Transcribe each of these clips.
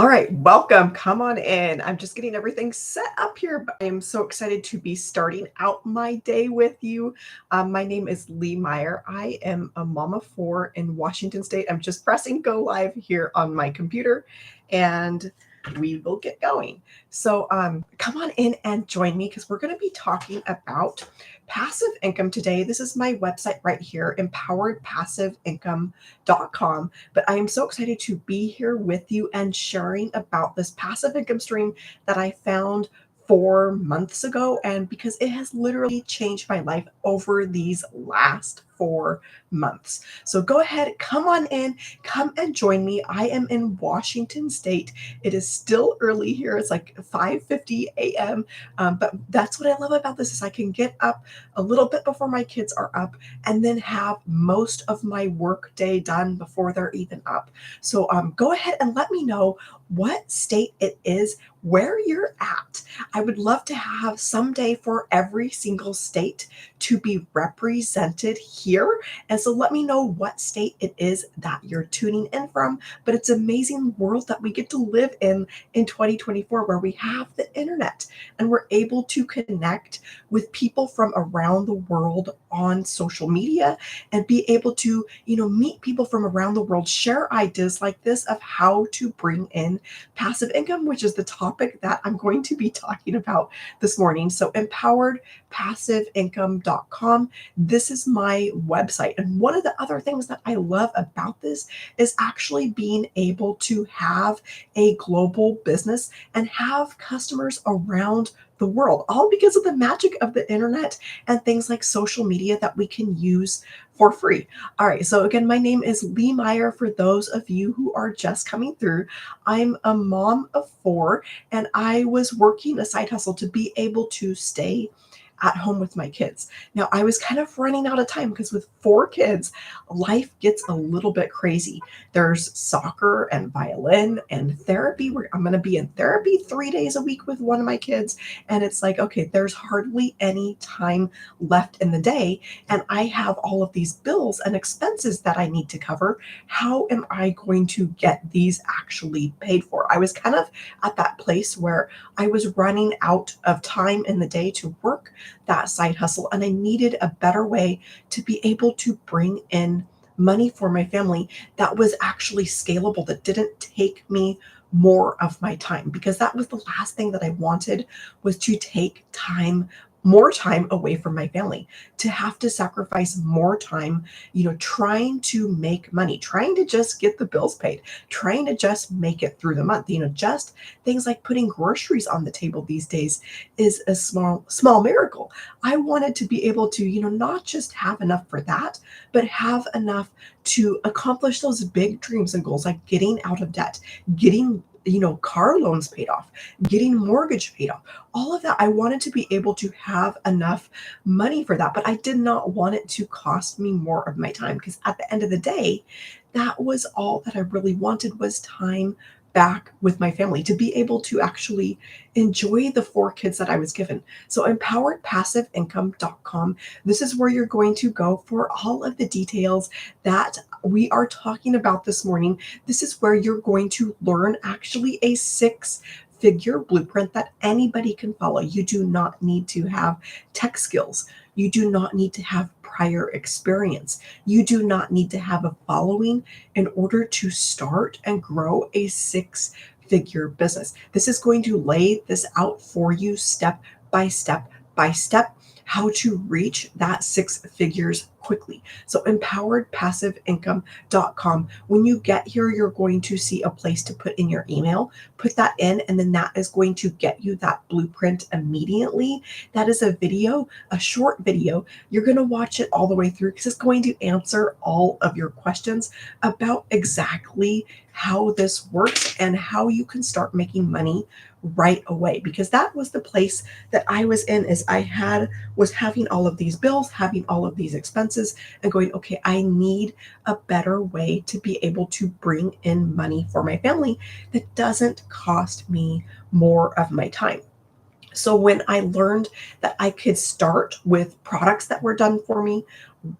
All right, welcome. Come on in. I'm just getting everything set up here, but I am so excited to be starting out my day with you. My name is Lee Meyer. I am a mom of four in Washington State. I'm just pressing go live here on my computer, and we will get going. So come on in and join me because we're going to be talking about passive income today. This is my website right here, empoweredpassiveincome.com. But I am so excited to be here with you and sharing about this passive income stream that I found 4 months ago. And because it has literally changed my life over these last 4 months. So go ahead, come on in, come and join me. I am in Washington State. It is still early here. It's like 5:50 a.m. But that's what I love about this is I can get up a little bit before my kids are up and then have most of my work day done before they're even up. So go ahead and let me know what state it is where you're at. I would love to have someday for every single state to be represented here. And so let me know what state it is that you're tuning in from. But it's an amazing world that we get to live in 2024 where we have the internet and we're able to connect with people from around the world on social media and be able to, meet people from around the world, share ideas like this of how to bring in passive income, which is the topic that I'm going to be talking about this morning. So empoweredpassiveincome.com. This is my website. And one of the other things that I love about this is actually being able to have a global business and have customers around the world, all because of the magic of the internet and things like social media that we can use for free. All right, so again, my name is Lee Meyer. For those of you who are just coming through, I'm a mom of four, and I was working a side hustle to be able to stay at home with my kids. Now, I was kind of running out of time because with four kids, life gets a little bit crazy. There's soccer and violin and therapy. Where I'm going to be in therapy 3 days a week with one of my kids. And it's like, okay, there's hardly any time left in the day. And I have all of these bills and expenses that I need to cover. How am I going to get these actually paid for? I was kind of at that place where I was running out of time in the day to work that side hustle, and I needed a better way to be able to bring in money for my family that was actually scalable, that didn't take me more of my time, because that was the last thing that I wanted, was to take more time away from my family, to have to sacrifice more time, trying to make money, trying to just get the bills paid, trying to just make it through the month. Just things like putting groceries on the table these days is a small miracle. I wanted to be able to, not just have enough for that, but have enough to accomplish those big dreams and goals, like getting out of debt, getting car loans paid off, getting mortgage paid off, all of that. I wanted to be able to have enough money for that, but I did not want it to cost me more of my time, because at the end of the day, that was all that I really wanted, was time back with my family, to be able to actually enjoy the four kids that I was given. So empoweredpassiveincome.com. This is where you're going to go for all of the details that we are talking about this morning. This is where you're going to learn actually a six-figure blueprint that anybody can follow. You do not need to have tech skills. You do not need to have prior experience. You do not need to have a following in order to start and grow a six-figure business. This is going to lay this out for you step by step by step, how to reach that six figures quickly. So empoweredpassiveincome.com. When you get here, you're going to see a place to put in your email. Put that in, and then that is going to get you that blueprint immediately. That is a video, a short video. You're going to watch it all the way through because it's going to answer all of your questions about exactly how this works and how you can start making money right away. Because that was the place that I was in, is was having all of these bills, having all of these expenses, and going, okay, I need a better way to be able to bring in money for my family that doesn't cost me more of my time. So when I learned that I could start with products that were done for me,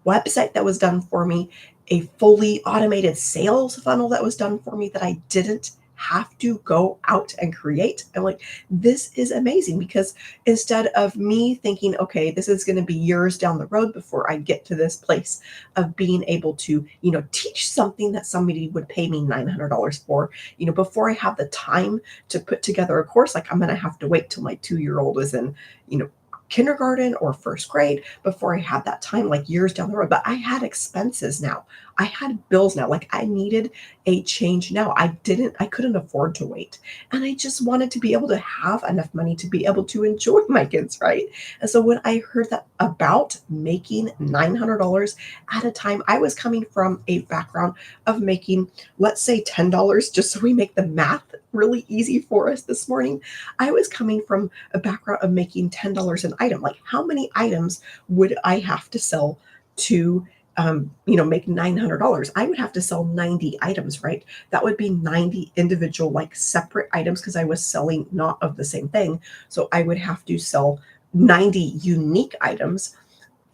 website that was done for me, a fully automated sales funnel that was done for me, that I didn't have to go out and create. I'm like, this is amazing because instead of me thinking, okay, this is going to be years down the road before I get to this place of being able to, teach something that somebody would pay me $900 for, before I have the time to put together a course, like I'm going to have to wait till my 2-year old is in, you know, kindergarten or first grade before I had that time, like years down the road. But I had expenses now. I had bills now. Like I needed a change now. I couldn't afford to wait. And I just wanted to be able to have enough money to be able to enjoy my kids, right? And so when I heard that about making $900 at a time, I was coming from a background of making, let's say $10, just so we make the math really easy for us this morning. I was coming from a background of making $10 an item. Like how many items would I have to sell to make $900? I would have to sell 90 items, right? That would be 90 individual, like separate items because I was selling not of the same thing. So I would have to sell 90 unique items,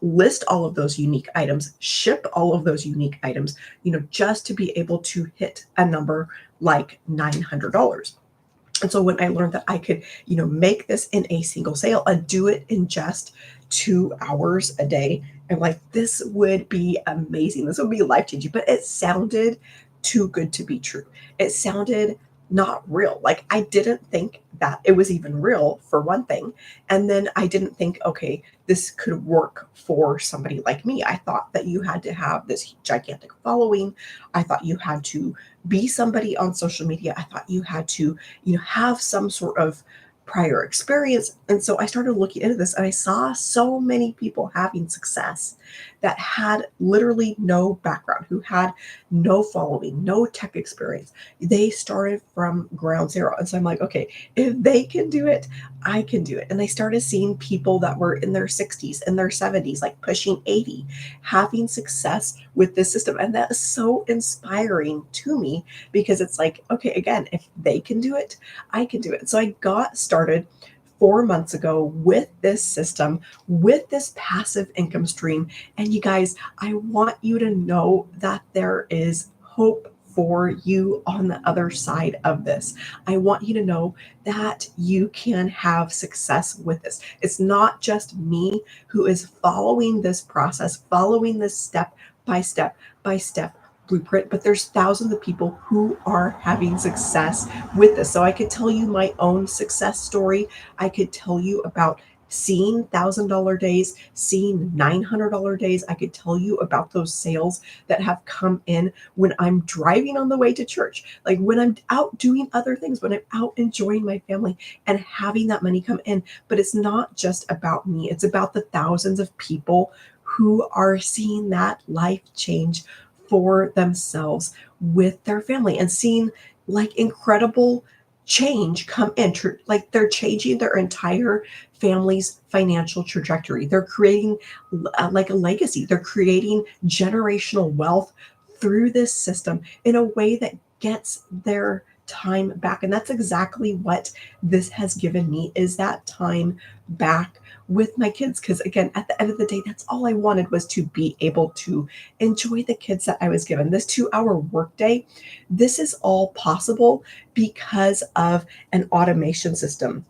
list all of those unique items, ship all of those unique items, just to be able to hit a number like $900. And so when I learned that I could, make this in a single sale and do it in just 2 hours a day, I'm like, this would be amazing. This would be life changing. But it sounded too good to be true. It sounded not real. Like I didn't think that it was even real, for one thing. And then I didn't think, okay, this could work for somebody like me. I thought that you had to have this gigantic following. I thought you had to be somebody on social media. I thought you had to, have some sort of prior experience. And so I started looking into this and I saw so many people having success that had literally no background, who had no following, no tech experience. They started from ground zero. And so I'm like, okay, if they can do it, I can do it. And I started seeing people that were in their 60s and their 70s, like pushing 80, having success with this system. And that is so inspiring to me because it's like, okay, again, if they can do it, I can do it. So I got started 4 months ago with this system, with this passive income stream. And you guys, I want you to know that there is hope for you on the other side of this. I want you to know that you can have success with this. It's not just me who is following this process, following this step by step blueprint, but there's thousands of people who are having success with this. So I could tell you my own success story. I could tell you about seeing $1,000 days, seeing $900 days. I could tell you about those sales that have come in when I'm driving on the way to church, like when I'm out doing other things, when I'm out enjoying my family and having that money come in. But it's not just about me, it's about the thousands of people who are seeing that life change for themselves with their family and seeing like incredible change come in. Like they're changing their entire family's financial trajectory. They're creating like a legacy. They're creating generational wealth through this system in a way that gets their time back. And that's exactly what this has given me, is that time back with my kids. Because again, at the end of the day, that's all I wanted, was to be able to enjoy the kids that I was given. This 2-hour workday, this is all possible because of an automation system.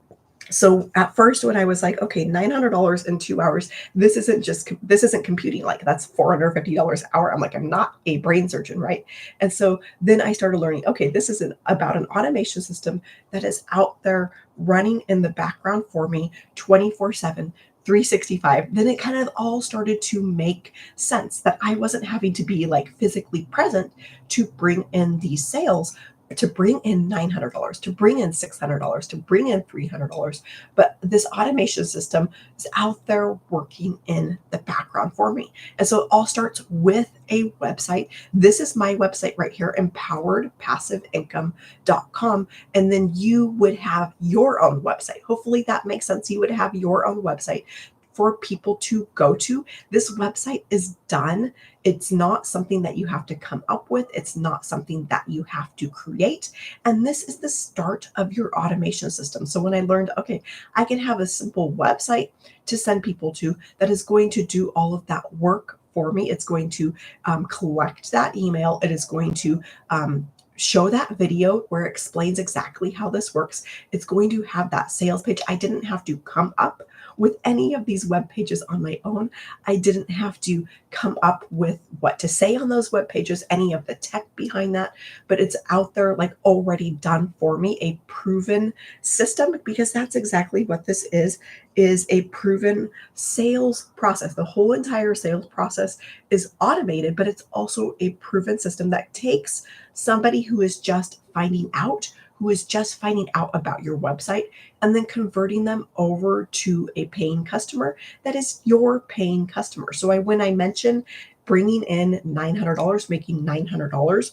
So at first, when I was like, okay, $900 in 2 hours, this isn't computing, like that's $450 an hour. I'm like, I'm not a brain surgeon, right? And so then I started learning, okay, this is about an automation system that is out there running in the background for me 24/7. 365. Then it kind of all started to make sense that I wasn't having to be like physically present to bring in these sales, to bring in $900, to bring in $600, to bring in $300. But this automation system is out there working in the background for me. And so it all starts with a website. This is my website right here, empoweredpassiveincome.com. And then you would have your own website. Hopefully that makes sense. You would have your own website for people to go to. This website is done. It's not something that you have to come up with. It's not something that you have to create. And this is the start of your automation system. So when I learned, okay, I can have a simple website to send people to that is going to do all of that work for me. It's going to collect that email. It is going to show that video where it explains exactly how this works. It's going to have that sales page. I didn't have to come up with any of these web pages on my own. I didn't have to come up with what to say on those web pages, any of the tech behind that, but it's out there like already done for me, a proven system, because that's exactly what this is a proven sales process. The whole entire sales process is automated, but it's also a proven system that takes somebody who is just finding out, who is just finding out about your website, and then converting them over to a paying customer that is your paying customer. So when I mention bringing in $900, making $900,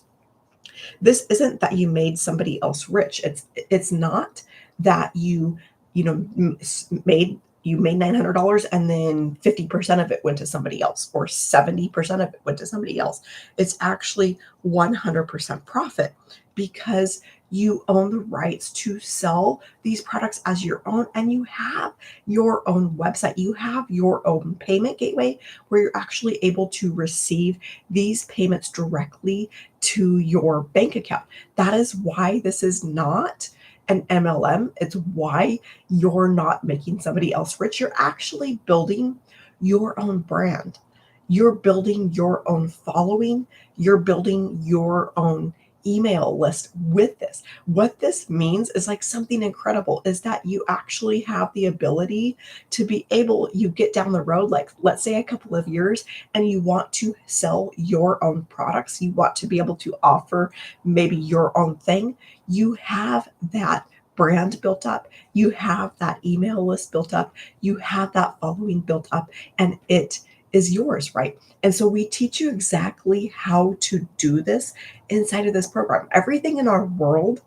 this isn't that you made somebody else rich. It's not that you made $900 and then 50% of it went to somebody else or 70% of it went to somebody else. It's actually 100% profit because you own the rights to sell these products as your own, and you have your own website. You have your own payment gateway where you're actually able to receive these payments directly to your bank account. That is why this is not an MLM. It's why you're not making somebody else rich. You're actually building your own brand. You're building your own following. You're building your own email list with this. What this means is like something incredible is that you actually have the ability to be able, you get down the road, like let's say a couple of years, and you want to sell your own products. You want to be able to offer maybe your own thing. You have that brand built up, you have that email list built up, you have that following built up, and it is yours, right? And so we teach you exactly how to do this inside of this program. Everything in our world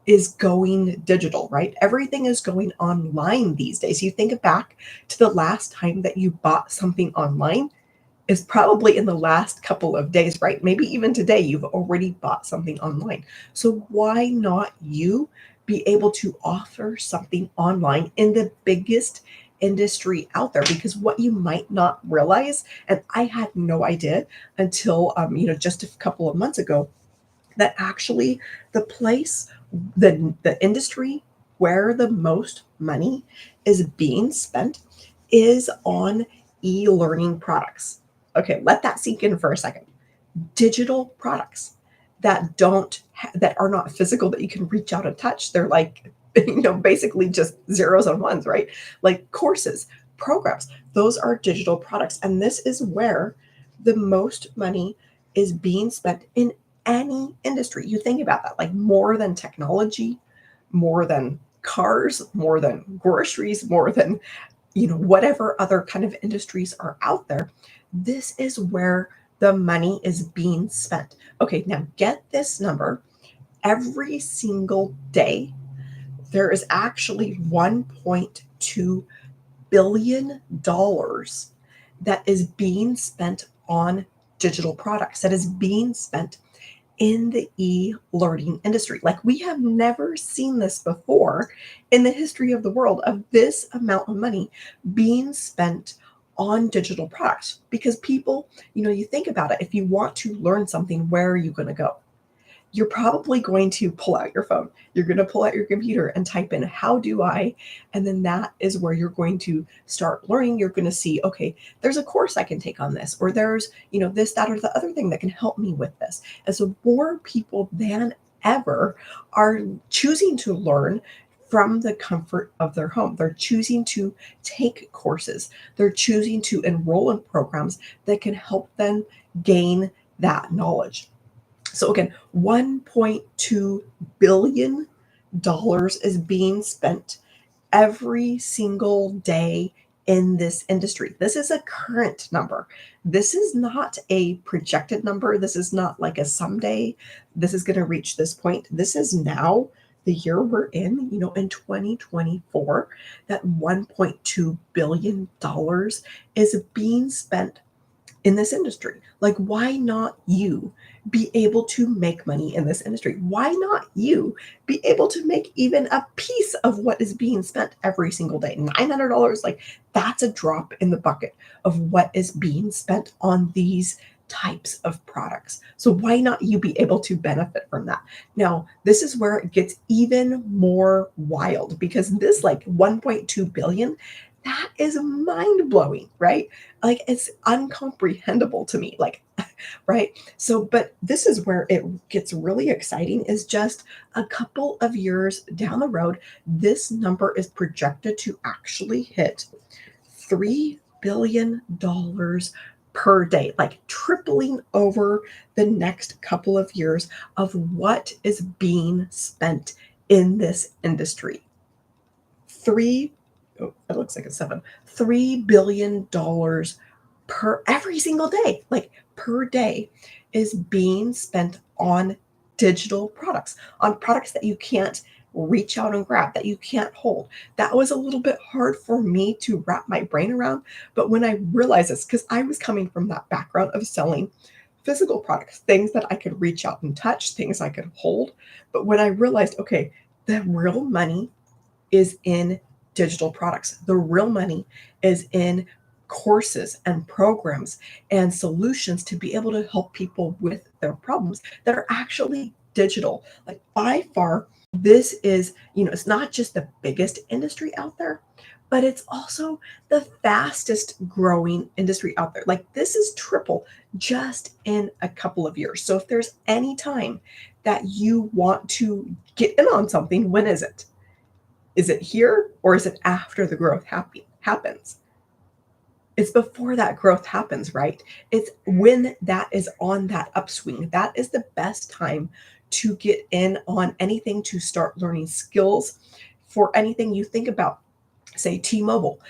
is going digital, right? Everything is going online these days. You think back to the last time that you bought something online is probably in the last couple of days, right? Maybe even today you've already bought something online. So why not you be able to offer something online in the biggest industry out there? Because what you might not realize, and I had no idea until just a couple of months ago, that actually the place, the industry where the most money is being spent is on e-learning products. Okay, let that sink in for a second. Digital products that are not physical, that you can reach out and touch. They're like basically just zeros and ones, right? Like courses, programs, those are digital products, and this is where the most money is being spent in any industry. You think about that, like more than technology, more than cars, more than groceries, more than whatever other kind of industries are out there. This is where the money is being spent. Okay, now get this number. Every single day, there is actually $1.2 billion that is being spent on digital products, that is being spent in the e-learning industry. Like we have never seen this before in the history of the world, of this amount of money being spent on digital products. Because people, you think about it, if you want to learn something, where are you going to go? You're probably going to pull out your phone. You're going to pull out your computer and type in, how do I? And then that is where you're going to start learning. You're going to see, okay, there's a course I can take on this, or there's, this, that, or the other thing that can help me with this. And so more people than ever are choosing to learn from the comfort of their home. They're choosing to take courses. They're choosing to enroll in programs that can help them gain that knowledge. So again, $1.2 billion is being spent every single day in this industry. This is a current number. This is not a projected number. This is not like a someday this is going to reach this point. This is now the year we're in 2024, that $1.2 billion is being spent in this industry. Like, why not you be able to make money in this industry? Why not you be able to make even a piece of what is being spent every single day? $900, like that's a drop in the bucket of what is being spent on these types of products. So why not you be able to benefit from that? Now, this is where it gets even more wild because this like 1.2 billion, that is mind blowing, right? Like it's uncomprehendable to me. Like, right? So, but this is where it gets really exciting is just a couple of years down the road, this number is projected to actually hit $3 billion per day, like tripling over the next couple of years of what is being spent in this industry. Three, oh, it looks like it's seven, $3 billion per every single day, like per day, is being spent on digital products, on products that you can't reach out and grab, that you can't hold. That was a little bit hard for me to wrap my brain around. But when I realized this, because I was coming from that background of selling physical products, things that I could reach out and touch, things I could hold. But when I realized, okay, the real money is in digital products. The real money is in courses and programs and solutions to be able to help people with their problems that are actually digital. Like by far, this is, it's not just the biggest industry out there, but it's also the fastest growing industry out there. Like this is triple just in a couple of years. So if there's any time that you want to get in on something, when is it? Is it here or is it after the growth happens? It's before that growth happens, right? It's when that is on that upswing. That is the best time to get in on anything, to start learning skills for anything you think about. Say T-Mobile.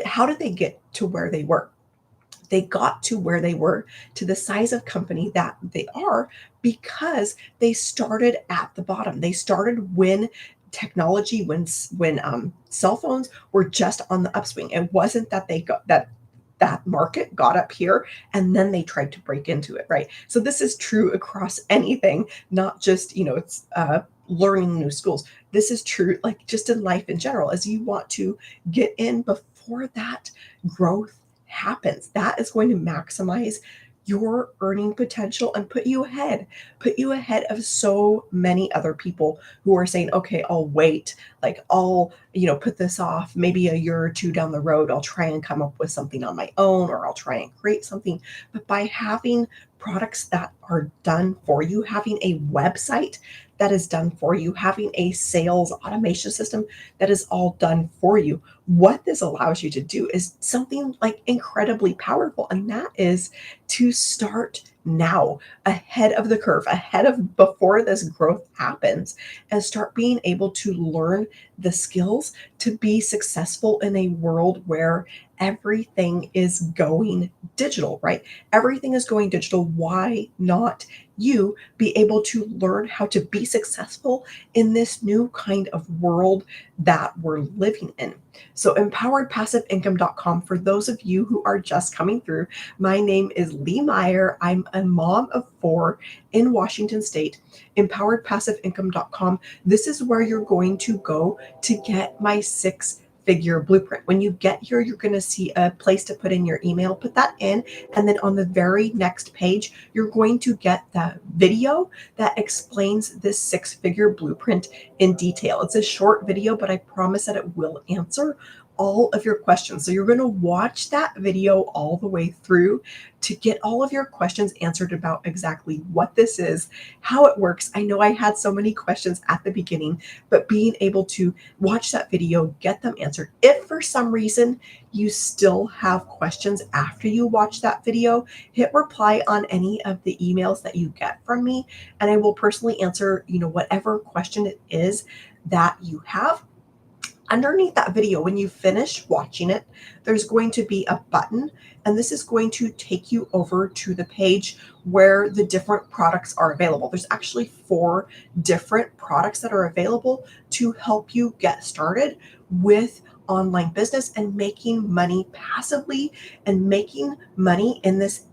How did they get to where they were? They got to where they were, to the size of company that they are, because they started at the bottom. They started when technology, when cell phones were just on the upswing. It wasn't that they got that market got up here and then they tried to break into it, right? So this is true across anything, not just, it's learning new schools. This is true like just in life in general, as you want to get in before that growth happens. That is going to maximize your earning potential and put you ahead of so many other people who are saying, okay, I'll wait, like I'll, put this off maybe a year or two down the road. I'll try and come up with something on my own, or I'll try and create something. But by having products that are done for you, having a website that is done for you, having a sales automation system that is all done for you, what this allows you to do is something like incredibly powerful. And that is to start now, ahead of the curve, ahead of before this growth happens, and start being able to learn the skills to be successful in a world where everything is going digital, right? Everything is going digital. Why not you be able to learn how to be successful in this new kind of world that we're living in? So empoweredpassiveincome.com, for those of you who are just coming through, my name is Lee Meyer. I'm a mom of four in Washington State. Empoweredpassiveincome.com. This is where you're going to go to get my 6-figure blueprint. When you get here, you're going to see a place to put in your email. Put that in, and then on the very next page, you're going to get the video that explains this 6-figure blueprint in detail. It's a short video, but I promise that it will answer all of your questions. So you're going to watch that video all the way through to get all of your questions answered about exactly what this is, how it works. I know I had so many questions at the beginning, but being able to watch that video, get them answered. If for some reason you still have questions after you watch that video, hit reply on any of the emails that you get from me, and I will personally answer, whatever question it is that you have. Underneath that video, when you finish watching it, there's going to be a button, and this is going to take you over to the page where the different products are available. There's actually 4 different products that are available to help you get started with online business and making money passively and making money in this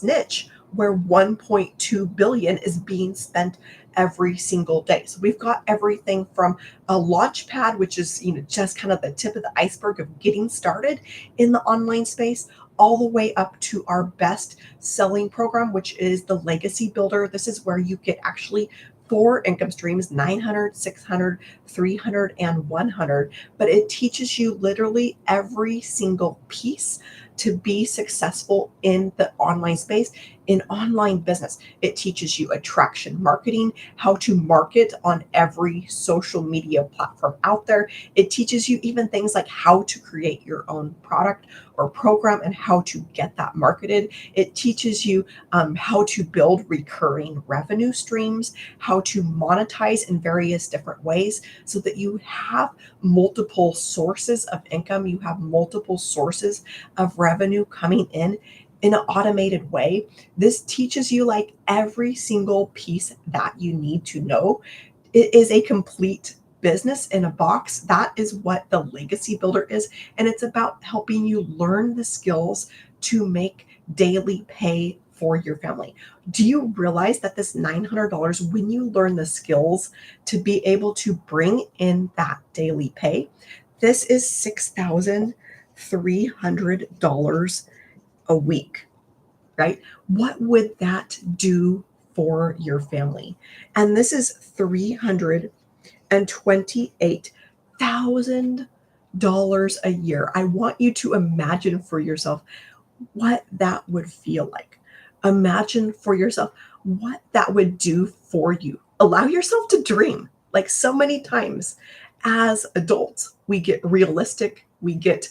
niche where 1.2 billion is being spent every single day. So we've got everything from a launch pad, which is just kind of the tip of the iceberg of getting started in the online space, all the way up to our best selling program, which is the Legacy Builder. This is where you get actually four income streams: 900, 600, 300, and 100. But it teaches you literally every single piece to be successful in the online space, in online business. It teaches you attraction marketing, how to market on every social media platform out there. It teaches you even things like how to create your own product or program and how to get that marketed. It teaches you how to build recurring revenue streams, how to monetize in various different ways so that you have multiple sources of income, you have multiple sources of revenue coming in an automated way. This teaches you like every single piece that you need to know. It is a complete business in a box. That is what the Legacy Builder is. And it's about helping you learn the skills to make daily pay for your family. Do you realize that this $900, when you learn the skills to be able to bring in that daily pay, this is $6,300 a week, right? What would that do for your family? And this is $328,000 a year. I want you to imagine for yourself what that would feel like. Imagine for yourself what that would do for you. Allow yourself to dream. Like so many times as adults, we get realistic, we get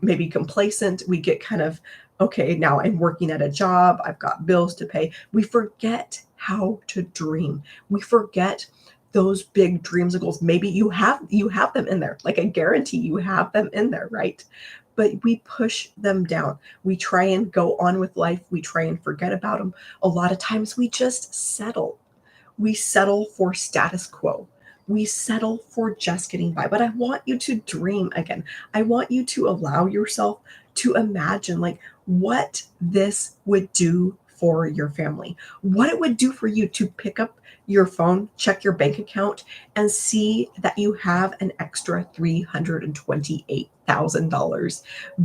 maybe complacent, we get kind of, okay, now I'm working at a job, I've got bills to pay. We forget how to dream. We forget those big dreams and goals. Maybe you have them in there. Like I guarantee you have them in there, right? But we push them down. We try and go on with life. We try and forget about them. A lot of times we just settle. We settle for status quo. We settle for just getting by. But I want you to dream again. I want you to allow yourself to imagine like what this would do for your family, what it would do for you to pick up your phone, check your bank account, and see that you have an extra $328,000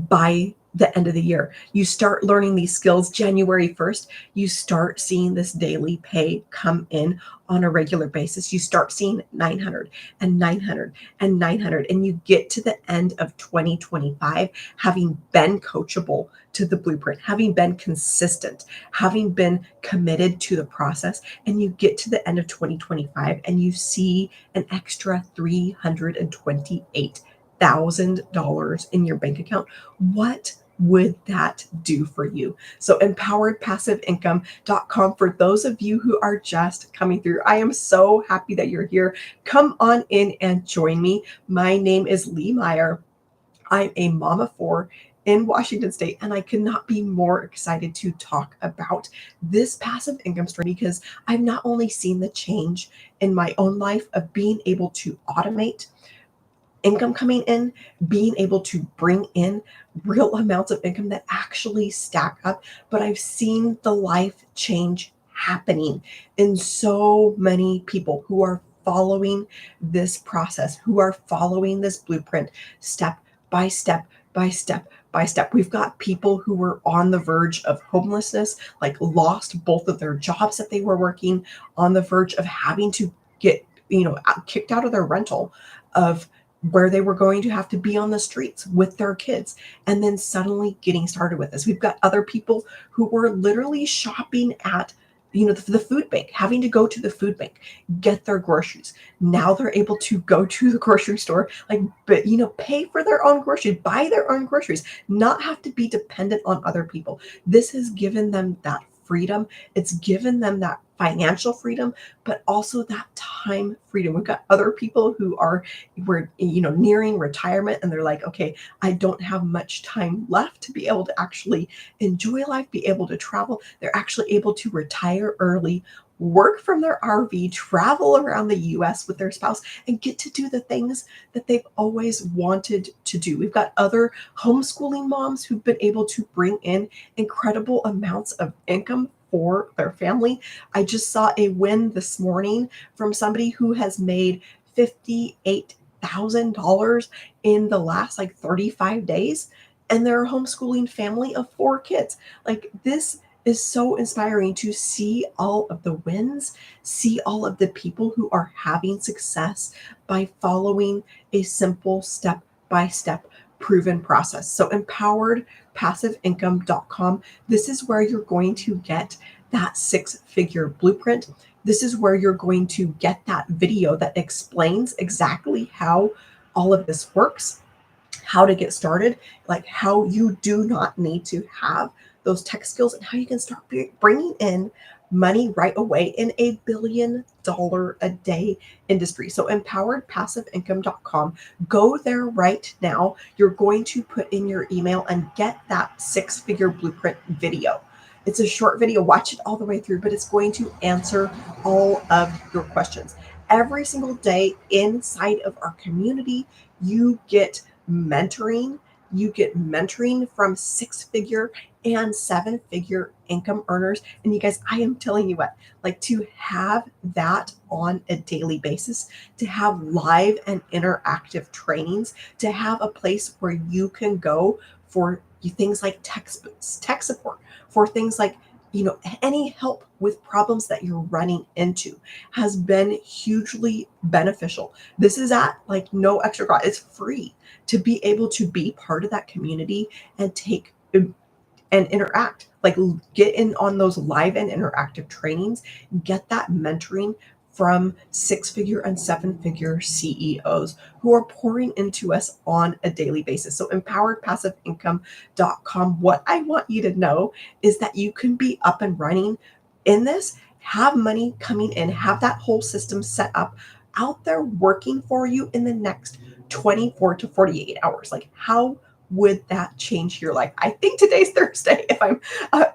by the end of the year. You start learning these skills January 1st. You start seeing this daily pay come in on a regular basis. You start seeing 900 and 900 and 900, and you get to the end of 2025 having been coachable to the blueprint, having been consistent, having been committed to the process, and you get to the end of 2025 and you see an extra $328,000 in your bank account. What would that do for you? So empoweredpassiveincome.com for those of you who are just coming through. I am so happy that you're here. Come on in and join me. My name is Lee Meyer. I'm a mom of four in Washington State, and I could not be more excited to talk about this passive income stream because I've not only seen the change in my own life of being able to automate income coming in, being able to bring in real amounts of income that actually stack up, but I've seen the life change happening in so many people who are following this process, who are following this blueprint step by step by step by step. We've got people who were on the verge of homelessness, like lost both of their jobs that they were working, on the verge of having to get, kicked out of their rental, of where they were going to have to be on the streets with their kids, and then suddenly getting started with this. We've got other people who were literally shopping at the food bank, having to go to the food bank, get their groceries. Now they're able to go to the grocery store, like, but pay for their own groceries, buy their own groceries, not have to be dependent on other people. This has given them that freedom. It's given them that financial freedom, but also that time freedom. We've got other people who were nearing retirement, and they're like, okay, I don't have much time left to be able to actually enjoy life, be able to travel. They're actually able to retire early, work from their RV, travel around the US with their spouse, and get to do the things that they've always wanted to do. We've got other homeschooling moms who've been able to bring in incredible amounts of income for their family. I just saw a win this morning from somebody who has made $58,000 in the last like 35 days. and they're a homeschooling family of 4 kids. Like, this is so inspiring to see all of the wins, see all of the people who are having success by following a simple step by step proven process. So empoweredpassiveincome.com, this is where you're going to get that 6-figure blueprint. This is where you're going to get that video that explains exactly how all of this works, how to get started, like how you do not need to have those tech skills, and how you can start bringing in money right away in a $1 billion a day industry. So empoweredpassiveincome.com, go there right now. You're going to put in your email and get that 6-figure blueprint video. It's a short video, watch it all the way through, but it's going to answer all of your questions. Every single day inside of our community, you get mentoring. You get mentoring from 6-figure and 7-figure income earners. And you guys, I am telling you what, like, to have that on a daily basis, to have live and interactive trainings, to have a place where you can go for things like tech support, for things like, any help with problems that you're running into, has been hugely beneficial. This is at like no extra cost. It's free to be able to be part of that community and take and interact, like get in on those live and interactive trainings, get that mentoring from 6-figure and 7-figure CEOs who are pouring into us on a daily basis. So empoweredpassiveincome.com, what I want you to know is that you can be up and running in this, have money coming in, have that whole system set up out there working for you in the next 24 to 48 hours. Like, how would that change your life? I think today's Thursday, if I'm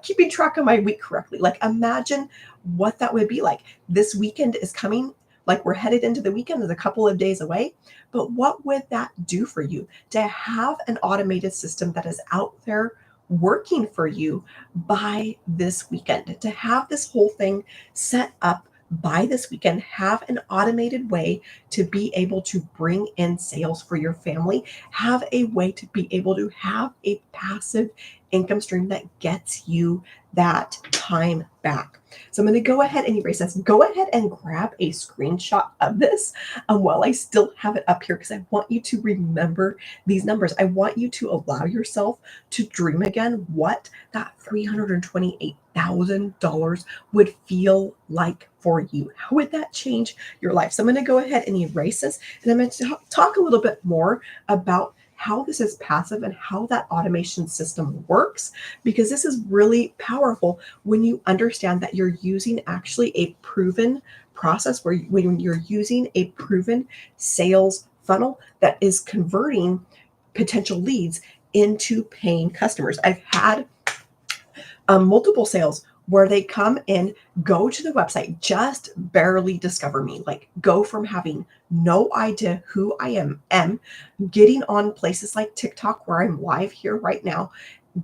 keeping track of my week correctly. Like, imagine what that would be like. This weekend is coming. Like, we're headed into the weekend, is a couple of days away. But what would that do for you to have an automated system that is out there working for you by this weekend, to have this whole thing set up by this weekend, have an automated way to be able to bring in sales for your family, have a way to be able to have a passive income stream that gets you that time back. So I'm going to go ahead and erase this. Go ahead and grab a screenshot of this while I still have it up here, because I want you to remember these numbers. I want you to allow yourself to dream again what that $328,000 would feel like for you. How would that change your life? So I'm going to go ahead and erase this, and I'm going to talk a little bit more about how this is passive and how that automation system works, because this is really powerful when you understand that you're using actually a proven process, where when you're using a proven sales funnel that is converting potential leads into paying customers. I've had multiple sales where they come in, go to the website, just barely discover me, like go from having no idea who I am, getting on places like TikTok, where I'm live here right now,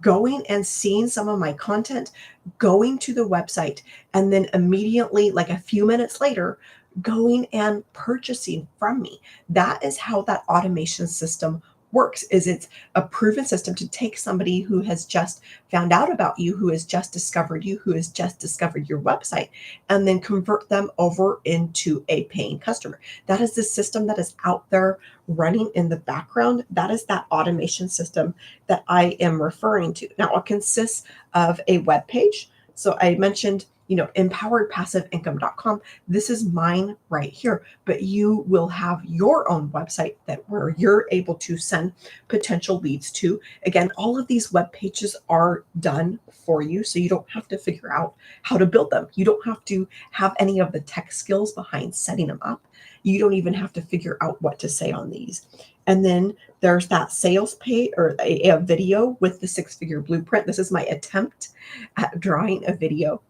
going and seeing some of my content, going to the website, and then immediately, like a few minutes later, going and purchasing from me. That is how that automation system works. Is it's a proven system to take somebody who has just found out about you, who has just discovered you, who has just discovered your website, and then convert them over into a paying customer. That is the system that is out there running in the background. That is that automation system that I am referring to. Now, it consists of a web page. So I mentioned, empoweredpassiveincome.com. This is mine right here, but you will have your own website where you're able to send potential leads to. Again, all of these web pages are done for you, so you don't have to figure out how to build them. You don't have to have any of the tech skills behind setting them up. You don't even have to figure out what to say on these. And then there's that sales page, or a video with the 6-figure blueprint. This is my attempt at drawing a video.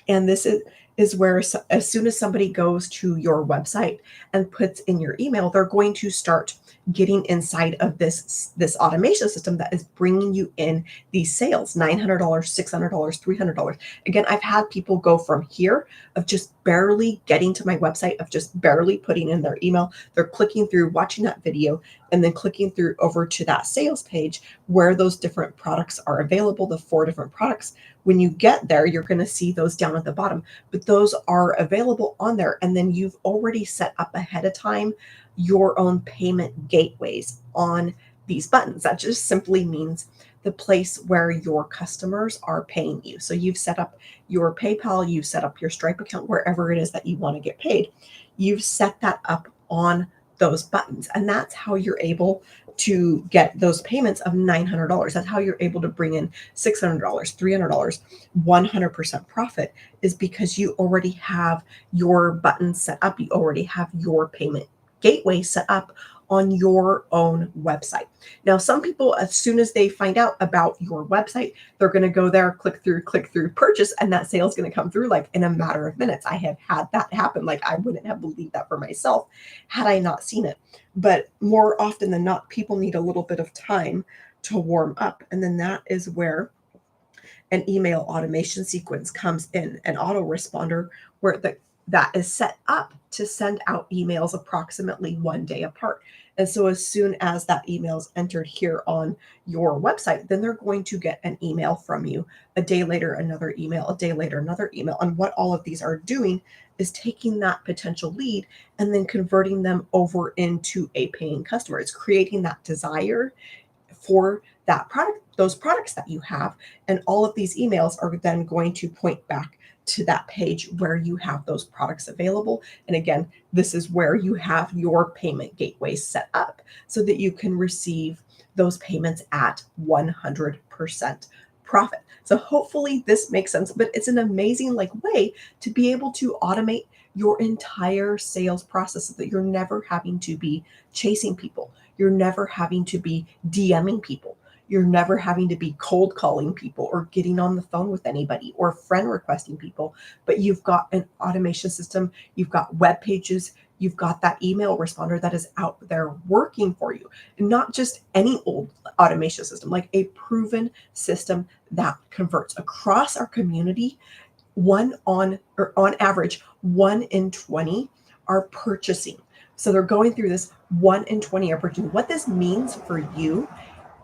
And this is where, as soon as somebody goes to your website and puts in your email, they're going to start getting inside of this automation system that is bringing you in these sales, $900, $600, $300. Again, I've had people go from here of just barely getting to my website, of just barely putting in their email. They're clicking through, watching that video, and then clicking through over to that sales page where those different products are available, the 4 different products. When you get there, you're going to see those down at the bottom, but those are available on there. And then you've already set up ahead of time your own payment gateways on these buttons. That just simply means the place where your customers are paying you. So you've set up your PayPal, you've set up your Stripe account, wherever it is that you want to get paid. You've set that up on those buttons. And that's how you're able to get those payments of $900. That's how you're able to bring in $600, $300, 100% profit, is because you already have your buttons set up. You already have your payment gateway set up on your own website. Now, some people, as soon as they find out about your website, they're going to go there, click through, purchase, and that sale is going to come through like in a matter of minutes. I have had that happen. Like, I wouldn't have believed that for myself had I not seen it. But more often than not, people need a little bit of time to warm up. And then that is where an email automation sequence comes in, an autoresponder where that is set up to send out emails approximately 1 day apart. And so as soon as that email is entered here on your website, then they're going to get an email from you. A day later, another email, a day later, another email. And what all of these are doing is taking that potential lead and then converting them over into a paying customer. It's creating that desire for that product, those products that you have. And all of these emails are then going to point back to that page where you have those products available. And again, this is where you have your payment gateway set up so that you can receive those payments at 100% profit. So hopefully this makes sense, but it's an amazing way to be able to automate your entire sales process so that you're never having to be chasing people. You're never having to be DMing people. You're never having to be cold calling people or getting on the phone with anybody or friend requesting people. But you've got an automation system, you've got web pages, you've got that email responder that is out there working for you. And not just any old automation system, like a proven system that converts across our community. On average, 1 in 20 are purchasing. So they're going through this, 1 in 20 are purchasing. What this means for you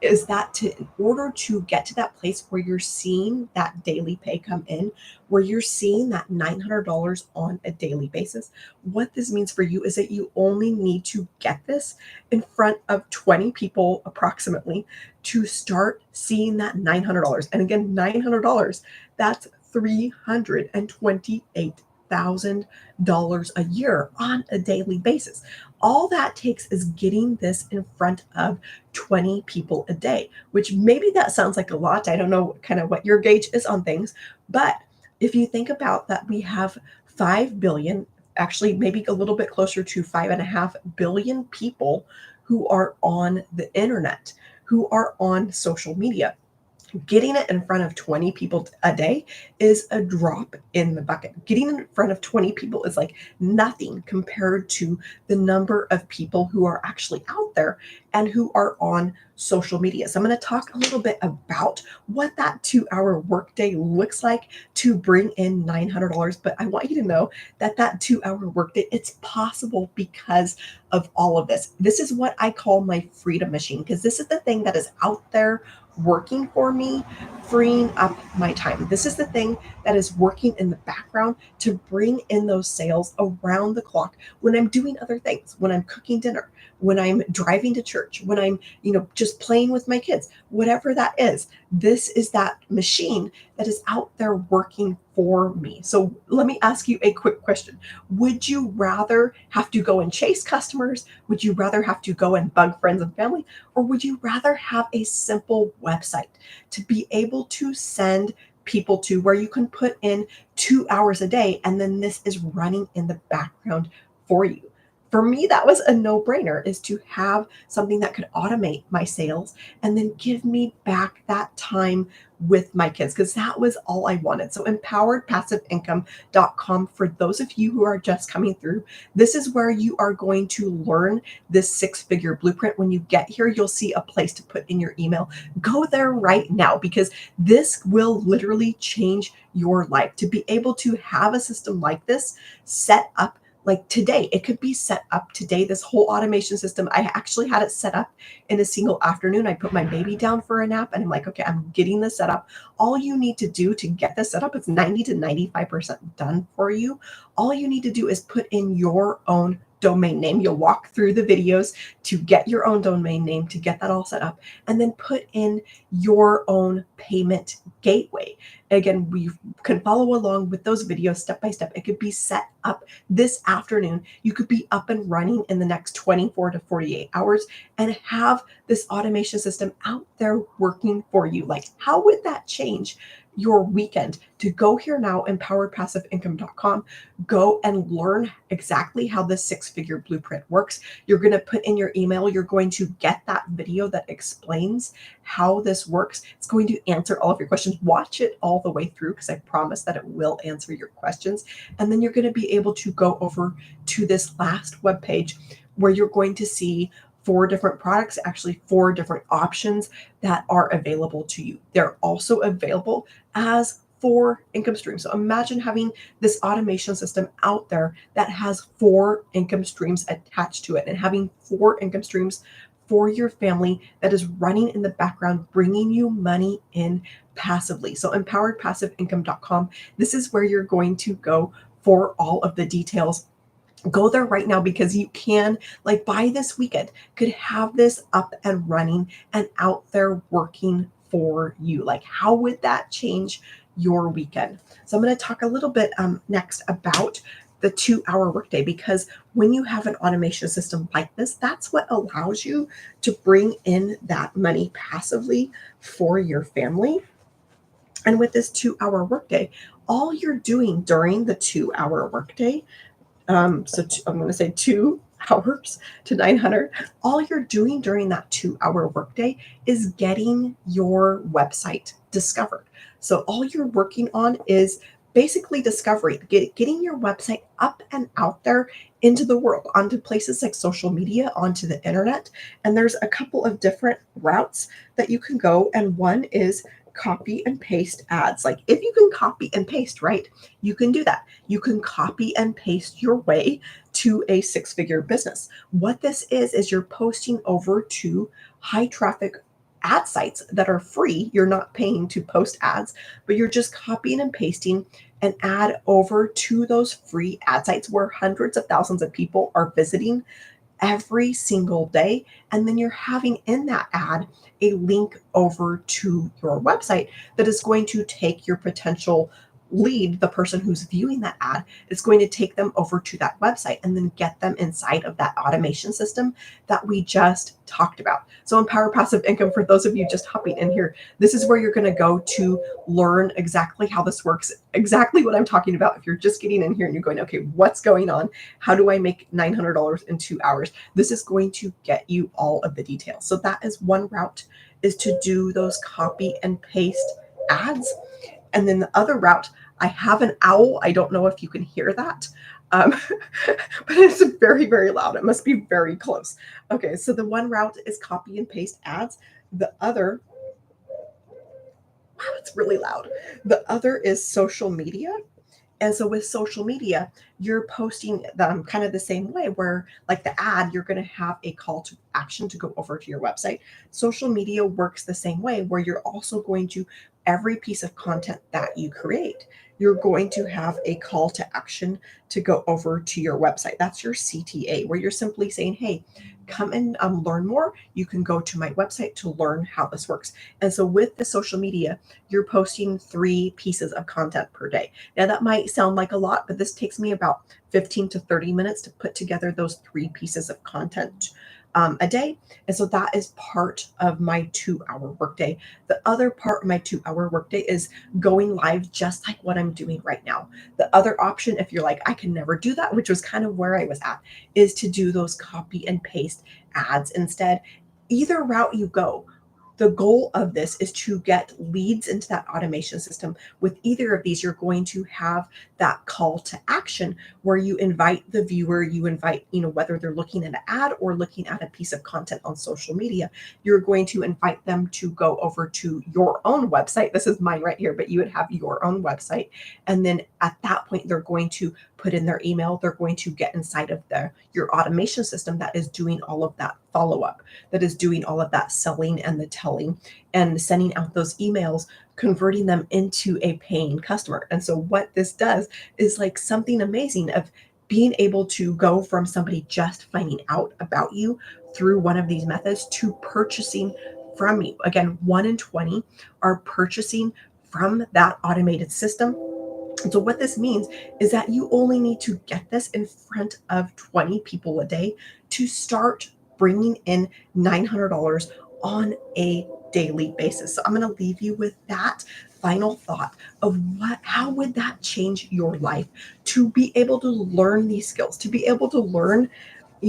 is that in order to get to that place where you're seeing that daily pay come in, where you're seeing that $900 on a daily basis, what this means for you is that you only need to get this in front of 20 people approximately to start seeing that $900. And again, $900, that's $328,000 a year on a daily basis. All that takes is getting this in front of 20 people a day, which maybe that sounds like a lot. I don't know kind of what your gauge is on things, but if you think about that, we have 5 billion, actually maybe a little bit closer to 5.5 billion people who are on the internet, who are on social media. Getting it in front of 20 people a day is a drop in the bucket. Getting in front of 20 people is like nothing compared to the number of people who are actually out there and who are on social media. So I'm going to talk a little bit about what that 2-hour workday looks like to bring in $900. But I want you to know that that 2-hour workday, it's possible because of all of this. This is what I call my freedom machine, because this is the thing that is out there working for me, freeing up my time. This is the thing that is working in the background to bring in those sales around the clock when I'm doing other things, when I'm cooking dinner, when I'm driving to church, when I'm, just playing with my kids, whatever that is. This is that machine that is out there working for me. So let me ask you a quick question. Would you rather have to go and chase customers? Would you rather have to go and bug friends and family? Or would you rather have a simple website to be able to send people to, where you can put in 2 hours a day and then this is running in the background for you? For me, that was a no-brainer, is to have something that could automate my sales and then give me back that time with my kids, because that was all I wanted. So empoweredpassiveincome.com, for those of you who are just coming through, this is where you are going to learn this 6-figure blueprint. When you get here, you'll see a place to put in your email. Go there right now, because this will literally change your life. To be able to have a system like this set up like today, it could be set up today. This whole automation system, I actually had it set up in a single afternoon. I put my baby down for a nap and I'm like, okay, I'm getting this set up. All you need to do to get this set up, it's 90 to 95% done for you. All you need to do is put in your own domain name. You'll walk through the videos to get your own domain name, to get that all set up, and then put in your own payment gateway. Again, we can follow along with those videos step by step. It could be set up this afternoon. You could be up and running in the next 24 to 48 hours and have this automation system out there working for you. Like, how would that change your weekend? To go here now, empoweredpassiveincome.com, go and learn exactly how this six-figure blueprint works. You're going to put in your email. You're going to get that video that explains how this works. It's going to answer all of your questions. Watch it all the way through because I promise that it will answer your questions. And then you're going to be able to go over to this last webpage where you're going to see 4 different products, actually 4 different options that are available to you. They're also available as 4 income streams. So imagine having this automation system out there that has 4 income streams attached to it, and having 4 income streams for your family that is running in the background, bringing you money in passively. So empoweredpassiveincome.com, this is where you're going to go for all of the details. Go there right now because you can, like by this weekend, could have this up and running and out there working for you. Like, how would that change your weekend? So I'm going to talk a little bit next about the 2-hour workday, because when you have an automation system like this, that's what allows you to bring in that money passively for your family. And with this 2-hour workday, all you're doing during the 2-hour workday, I'm going to say 2 hours to 900. All you're doing during that 2-hour workday is getting your website discovered. So all you're working on is basically discovery, getting your website up and out there into the world, onto places like social media, onto the internet. And there's a couple of different routes that you can go. And one is copy and paste ads. Like, if you can copy and paste, right, you can do that. You can copy and paste your way to a 6-figure business. What this is you're posting over to high traffic ad sites that are free. You're not paying to post ads, but you're just copying and pasting an ad over to those free ad sites where hundreds of thousands of people are visiting every single day. And then you're having in that ad a link over to your website that is going to take your potential lead, the person who's viewing that ad, is going to take them over to that website and then get them inside of that automation system that we just talked about. So Empower Passive Income, for those of you just hopping in here, this is where you're going to go to learn exactly how this works, exactly what I'm talking about. If you're just getting in here and you're going, okay, what's going on? How do I make $900 in 2 hours? This is going to get you all of the details. So that is one route, is to do those copy and paste ads. And then the other route, I have an owl. I don't know if you can hear that, um, but it's very, very loud. It must be very close. Okay, so the one route is copy and paste ads. The other, wow, it's really loud. The other is social media. And so with social media, you're posting them kind of the same way, where like the ad, you're going to have a call to action to go over to your website. Social media works the same way, where you're also going to, every piece of content that you create, you're going to have a call to action to go over to your website. That's your CTA, where you're simply saying, hey, come and learn more. You can go to my website to learn how this works. And so with the social media, you're posting 3 pieces of content per day. Now that might sound like a lot, but this takes me about 15 to 30 minutes to put together those 3 pieces of content a day. And so that is part of my 2-hour workday. The other part of my 2-hour workday is going live, just like what I'm doing right now. The other option, if you're like, I can never do that, which was kind of where I was at, is to do those copy and paste ads instead. Either route you go, the goal of this is to get leads into that automation system. With either of these, you're going to have that call to action where you invite the viewer, you invite, whether they're looking at an ad or looking at a piece of content on social media, you're going to invite them to go over to your own website. This is mine right here, but you would have your own website. And then at that point, they're going to put in their email, they're going to get inside of your automation system that is doing all of that follow up, that is doing all of that selling and the telling and sending out those emails, converting them into a paying customer. And so what this does is like something amazing of being able to go from somebody just finding out about you through one of these methods to purchasing from you. Again, 1 in 20 are purchasing from that automated system. And so what this means is that you only need to get this in front of 20 people a day to start bringing in $900 on a daily basis. So I'm going to leave you with that final thought of how would that change your life to be able to learn these skills, to be able to learn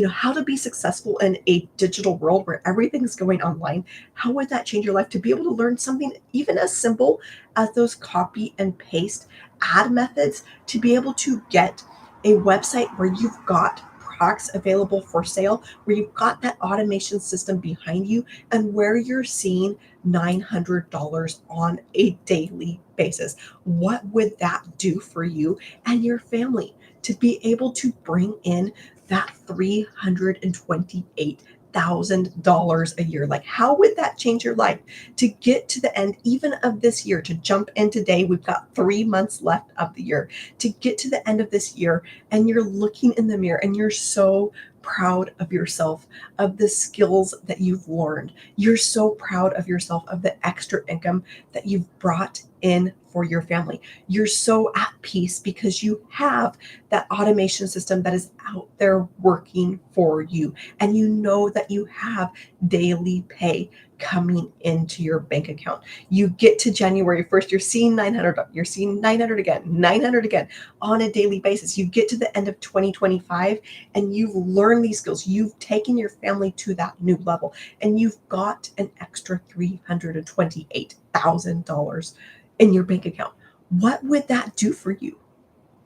how to be successful in a digital world where everything's going online. How would that change your life to be able to learn something even as simple as those copy and paste ad methods, to be able to get a website where you've got products available for sale, where you've got that automation system behind you, and where you're seeing $900 on a daily basis? What would that do for you and your family to be able to bring in that $328,000 a year? Like, how would that change your life to get to the end, even of this year, to jump in today? We've got 3 months left of the year to get to the end of this year, and you're looking in the mirror and you're so proud of yourself, of the skills that you've learned. You're so proud of yourself, of the extra income that you've brought in for your family. You're so at peace because you have that automation system that is out there working for you. And you know that you have daily pay coming into your bank account. You get to January 1st, you're seeing 900, you're seeing 900 again, 900 again on a daily basis. You get to the end of 2025 and you've learned these skills. You've taken your family to that new level and you've got an extra $328,000 in your bank account. What would that do for you?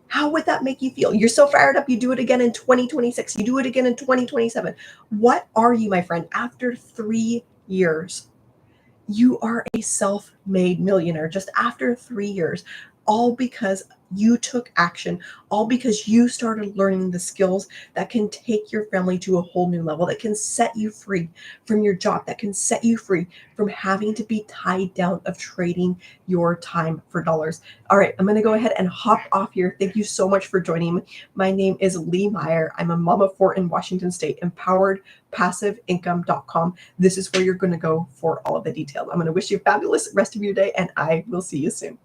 How would that make you feel? You're so fired up, you do it again in 2026, you do it again in 2027. What are you, my friend, after 3 years? You are a self-made millionaire just after 3 years, all because you took action, all because you started learning the skills that can take your family to a whole new level, that can set you free from your job, that can set you free from having to be tied down of trading your time for dollars. All right, I'm going to go ahead and hop off here. Thank you so much for joining me. My name is Lee Meyer. I'm a mom of four in Washington State, empoweredpassiveincome.com. This is where you're going to go for all of the details. I'm going to wish you a fabulous rest of your day, and I will see you soon.